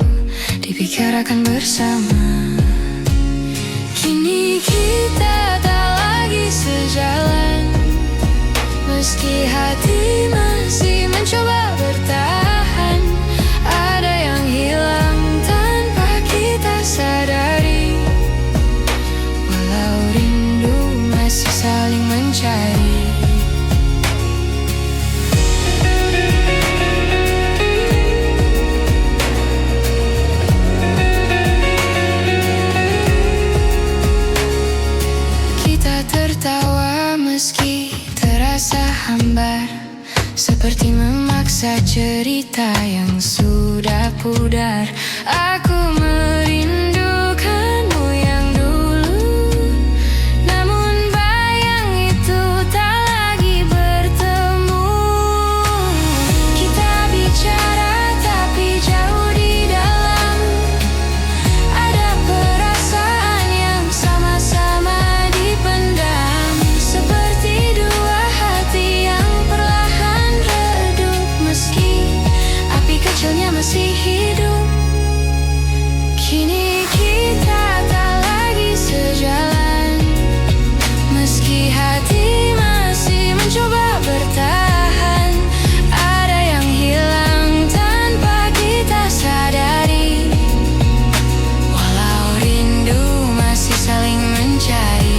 dibicarakan bersama. Kini kita tak lagi sejalan, meski hati masih mencoba bertahan. Ada yang hilang tanpa kita sadari, walau rindu masih saling mencari. Tertawa meski terasa hambar, seperti memaksa cerita yang sudah pudar. Aku merindukanmu yang dulu, namun bayang itu tak lagi bertemu. Kita bicara tapi jauh di dalam, ada perasaan yang sama-sama dipendam, seperti dua hati yang perlahan redup, meski api kecilnya masih hidup. Kini kita tak lagi sejalan, meski hati masih mencoba bertahan. Ada yang hilang tanpa kita sadari, walau rindu masih saling mencari.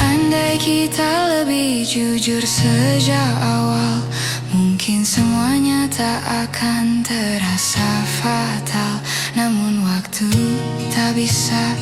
Andai kita lebih jujur sejak awal, mungkin semuanya tak akan terasa fatal. Namun waktu tak bisa